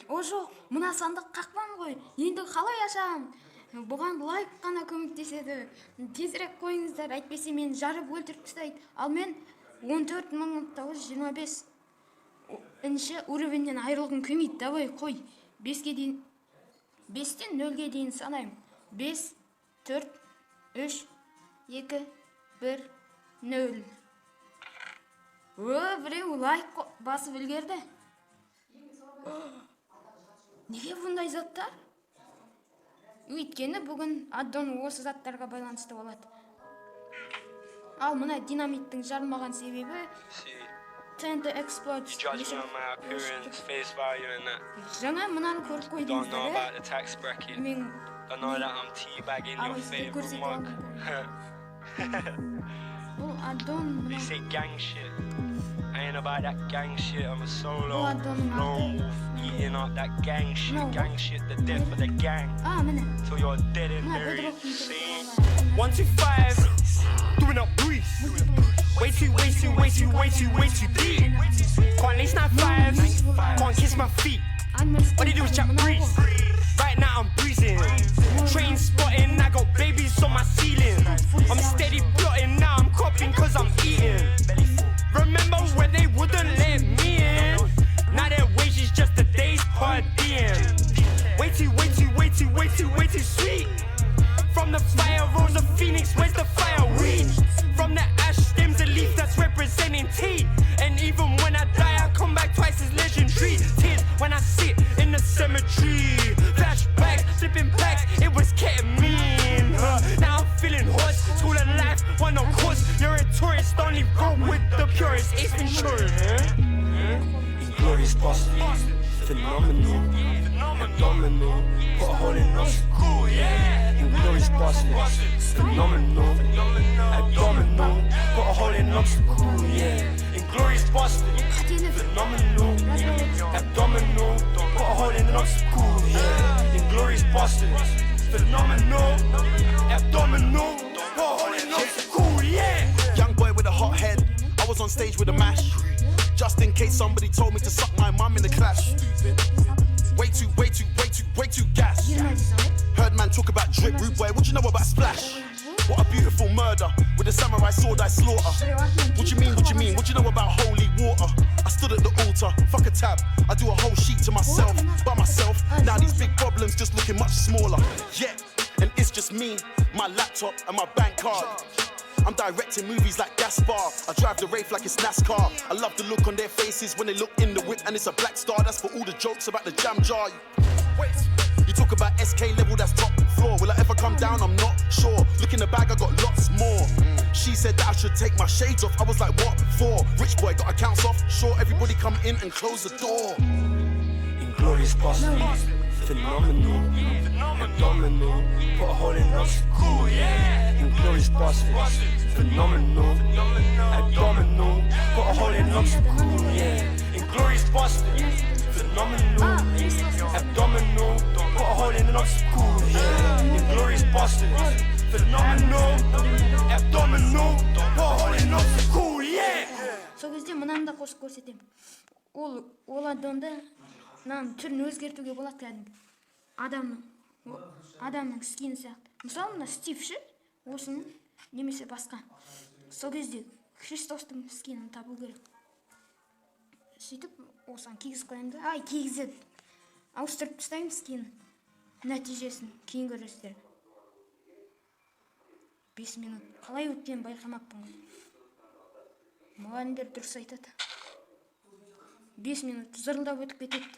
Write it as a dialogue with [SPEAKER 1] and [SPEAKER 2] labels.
[SPEAKER 1] О жоқ, мына сандық қақпан ғой. Енді қалай ашам? Бұған лайк қана көмектеседі. Тезірек қойыңыздар, әйтпесе мені жарып өлтіріп тастайды. Ал мен 14925 уровеннен айырылғым келмейді. Давай қой. 5-ке дейін 5-тен 0-ге дейін санаймын. 5 4 3 2 1 0. Біреу лайк басып үлгерді. Неге бұндай заттар? Өйткені бүгін аддон осы заттарға байланысты болады. Ал мына динамиттің жарылмаған себебі tend to explode. Жаңа мынаны көріп қойдыңыздар, мен бұл аддон
[SPEAKER 2] I ain't about that gang shit, I'm a solo lone wolf eating up that gang shit, the death of the gang till you're dead and buried. 125 doing up Greece, way too deep. Can't lace 95, can't kiss my feet. What they do is chat breeze. Right now I'm breezing, train spotting, I got babies on my ceiling. I'm steady plotting, now I'm copying cause I'm eating. Remember when they wouldn't let me in? Now their wage is just a day's per diem. Way too sweet. From the fire rose a phoenix, where's the fireweed? From the ash stems a leaf that's representing tea. And even when I die I come back twice as legendary. Tears when I sit in the cemetery. Flashbacks, flipping packs, it was ketamine. Now I'm feeling hoarse, school of life, one no course. You're a tourist, only roll with the purest. Ace Ventura, Inglorious Bastards, phenomenal, abdominal, put a hole in us, cool, yeah. Inglorious Bastards, phenomenal, abdominal, put a hole in us, cool, yeah. Inglorious Bastards, phenomenal, abdominal, put a hole in us, cool, yeah. Inglorious Bastards, phenomenal, abdominal, put a hole in us, cool, yeah.
[SPEAKER 3] Young boy with a hot head, I was on stage with a mash. Just in case somebody told me to suck my mum in the clash. Way too gas. Heard man talk about drip, rude boy, what you know about splash? What a beautiful murder, with a samurai sword I slaughter. What you mean, what you know about holy water? I stood at the altar, fuck a tab, I do a whole sheet to myself, by myself. Now these big problems just looking much smaller. Yeah, and it's just me, my laptop and my bank card. I'm directing movies like Gaspar. I drive the Wraith like it's NASCAR. I love the look on their faces when they look in the whip and it's a black star. That's for all the jokes about the jam jar. Wait, you talk about SK level, that's top floor. Will I ever come down? I'm not sure. Look in the bag, I got lots more. She said that I should take my shades off. I was like, what for? Rich boy got accounts off. Sure, everybody come in and close the door.
[SPEAKER 2] Inglorious Bastards, phenomenal, abdominal, put a hole in us, cool, yeah. Inglorious Bastards, phenomenal, abdominal, put a hole in us, cool, yeah. Inglorious Bastards, phenomenal, abdominal, put a hole in us, cool, yeah. Inglorious Bastards, phenomenal, abdominal, put a hole in us, cool, yeah.
[SPEAKER 1] Сол кезде мынаны да қосып көрсетемін. Ол аддонды мынаның түрін өзгертуге болады кәдімгі. Адамның скині сияқты. Мысалы мына Стив ше, осының немесе басқа. Сол кезде Христостың скинін табу керек. Сөйтіп осыған кигізіп қоямын да, кигізеді. Ауыстырып тастаймын скинін. Нәтижесін кейін көресіздер. 5 минут қалай өткенін байқамаппын ғой. Мұғалімдер дұрыс айтады. 5 минут зырылдап өтіп кетеді.